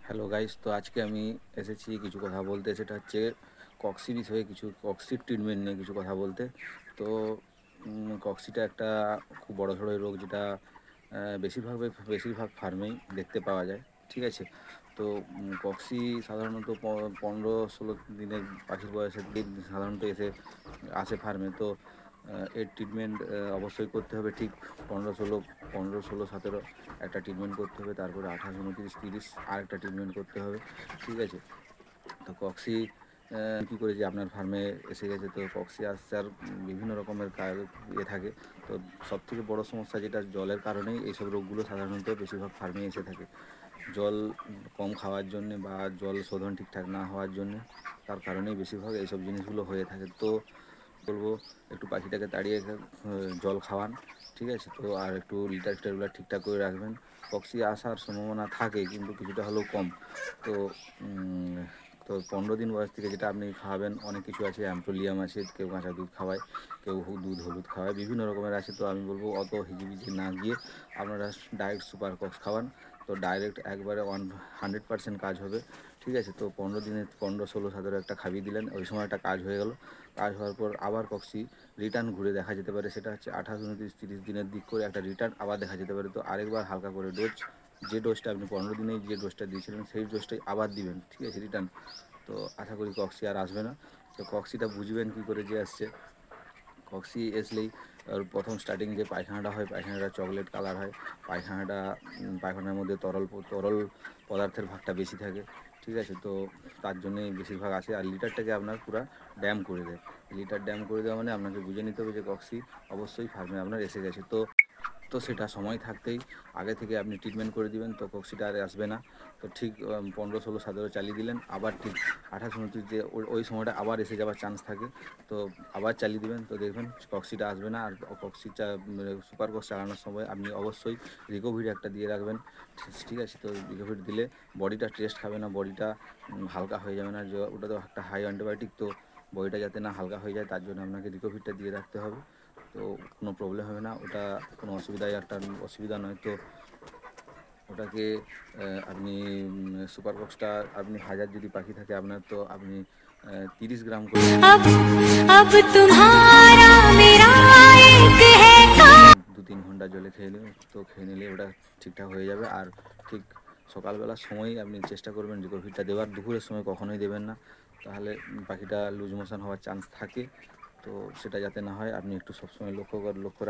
Hello guys, তো আজকে আমি এসেছি কিছু কথা বলতে। সেটা হচ্ছে কক্সি বিষয়ে, কিছু কক্সির ট্রিটমেন্ট নিয়ে কিছু কথা বলতে। তো কক্সিটা একটা খুব বড় সড়ো রোগ, যেটা বেশিরভাগ ফার্মেই দেখতে পাওয়া যায়। ঠিক আছে, তো কক্সি সাধারণত 15-16 দিনের পাখির বয়সের দিক সাধারণত আসে ফার্মে। তো এর ট্রিটমেন্ট অবশ্যই করতে হবে ঠিক 15-16 একটা ট্রিটমেন্ট করতে হবে, তারপরে 28, 29, 30 আর একটা ট্রিটমেন্ট করতে হবে। ঠিক আছে, তো কক্সি কী করে যে আপনার ফার্মে এসে গেছে, তো কক্সি আসছে আর বিভিন্ন রকমের থাকে। তো সবথেকে বড় সমস্যা যেটা জলের কারণেই এইসব রোগগুলো সাধারণত বেশিরভাগ ফার্মে এসে থাকে। জল কম খাওয়ার জন্যে বা জল শোধন ঠিকঠাক না হওয়ার জন্যে, তার কারণেই বেশিরভাগ এইসব জিনিসগুলো হয়ে থাকে। তো বলবো একটু পাখিটাকে তাড়িয়ে জল খাওয়ান। ঠিক আছে, তো আর একটু লিটারগুলো ঠিকঠাক করে রাখবেন। কক্সি আসার সম্ভাবনা থাকে কিন্তু কিছুটা হলেও কম। তো তো 15 দিন বয়স থেকে যেটা আপনি খাওয়াবেন, অনেক কিছু আছে, অ্যাম্প্রোলিয়াম আছে, কেউ কাঁচা দুধ খাওয়ায়, কেউ দুধ হলুদ খাওয়ায়, বিভিন্ন রকমের আছে। তো আমি বলবো অত হিজিবিজি না গিয়ে আপনারা ডাইরেক্ট সুপার কক্স খাওয়ান। তো ডাইরেক্ট একবারে 100% কাজ হবে। ঠিক আছে, তো 15 দিনে 15-16-17 একটা খাইয়ে দিলেন, ওই সময় একটা কাজ হয়ে গেল। কাজ হওয়ার পর আবার কক্সি রিটার্ন ঘুরে দেখা যেতে পারে। সেটা হচ্ছে 28, 29, 30 দিনের দিক করে একটা রিটার্ন আবার দেখা যেতে পারে। তো আরেকবার হালকা করে ডোজ, যে ডোজটা আপনি 15 দিনেই যে ডোজটা দিয়েছিলেন সেই ডোজটাই আবার দিবেন। ঠিক আছে, রিটার্ন। তো আশা করি কক্সি আর আসবে না। তো কক্সিটা বুঝবেন কী করে যে আসছে। কক্সি আসলেই আর প্রথম স্টার্টিং যে পায়খানাটা হয়, পায়খানাটা চকলেট কালার হয়। পায়খানার মধ্যে তরল পদার্থের ভাগটা বেশি থাকে। ঠিক আছে, তো তার জন্যেই বেশিরভাগ আসে। আর লিটারটাকে আপনার পুরো ড্যাম করে দেয়। লিটার ড্যাম করে দেওয়া মানে আপনাকে বুঝে নিতে হবে যে কক্সি অবশ্যই ফার্মে আপনার এসে গেছে। তো সেটা সময় থাকতেই আগে থেকে আপনি ট্রিটমেন্ট করে দিবেন, তো কক্সিটা আর আসবে না। তো ঠিক 15-16-17 চালিয়ে দিলেন, আবার ঠিক 28-29 যে ওই সময়টা আবার এসে যাওয়ার চান্স থাকে। তো আবার চালিয়ে দিবেন, তো দেখবেন কক্সিটা আসবে না। আর কক্সিটা সুপার কক্স চালানোর সময় আপনি অবশ্যই রিকোভির একটা দিয়ে রাখবেন। ঠিক আছে, তো রিকোভির দিলে বডিটা টেস্ট খাবে না, বডিটা হালকা হয়ে যাবে না। যে ওটা তো একটা হাই অ্যান্টিবায়োটিক, তো বডিটা যাতে না হালকা হয়ে যায় তার জন্য আপনাকে রিকোভিরটা দিয়ে রাখতে হবে। তো কোনো প্রবলেম হবে না, ওটা কোনো অসুবিধা নয়। তো ওটাকে আপনি সুপার বক্সটা আপনি 1000 যদি পাখি থাকে আপনার, তো আপনি 30 গ্রাম করে अब तुम्हारा मेरा एक है 2-3 ঘন্টা জলে খেয়ে নেবেন। তো খেয়ে নিলে ওটা ঠিকঠাক হয়ে যাবে। আর ঠিক সকালবেলার সময়ই আপনি চেষ্টা করবেন রিকোভিরটা দেওয়ার, দুপুরের সময় কখনোই দেবেন না, তাহলে পাখিটা লুজ মোশন হওয়ার চান্স থাকে। তো সেটা যাতে না হয় আপনি একটু সবসময় লক্ষ্য।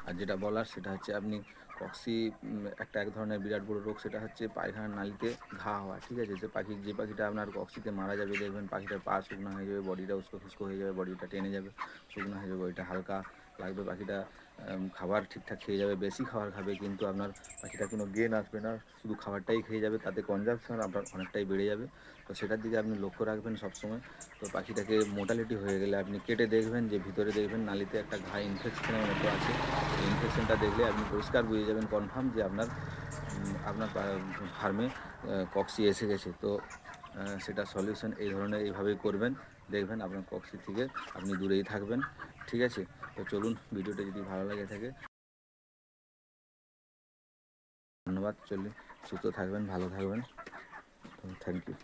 আর যেটা বলার সেটা হচ্ছে আপনি কক্সি এক ধরনের বিরাট বড় রোগ, সেটা হচ্ছে পায়খানার নালিতে ঘা হওয়া। ঠিক আছে, যে পাখিটা আপনার কক্সিতে মারা যাবে, দেখবেন পাখিটার পা শুকনো হয়ে যাবে, বডিটা উস্কো খুস্কো হয়ে যাবে, বডিটা টেনে যাবে, শুকনো হয়ে যাবে, বডিটা হালকা লাগবে, পাখিটা খাবার ঠিকঠাক খেয়ে যাবে, বেশি খাবার খাবে, কিন্তু আপনার পাখিটা কোনো গেন আসবে না, শুধু খাবারটাই খেয়ে যাবে, তাতে কনজাম্পশন আপনার অনেকটাই বেড়ে যাবে। তো সেটার দিকে আপনি লক্ষ্য রাখবেন সবসময়। তো পাখিটাকে মোর্টালিটি হয়ে গেলে আপনি কেটে দেখবেন যে ভিতরে দেখবেন নালিতে একটা ঘা ইনফেকশনের মতো আছে। এই ইনফেকশনটা দেখলে আপনি পরিষ্কার বুঝে যাবেন কনফার্ম যে আপনার ফার্মে কক্সি এসে গেছে। তো সেটা সলিউশন এইভাবেই করবেন, দেখবেন আপনার কক্সি থেকে আপনি দূরেই থাকবেন। ঠিক আছে, তো চলুন, ভিডিওটা যদি ভালো লাগে থাকে, ধন্যবাদ। চলুন, সুস্থ থাকবেন, ভালো থাকবেন। Thank you.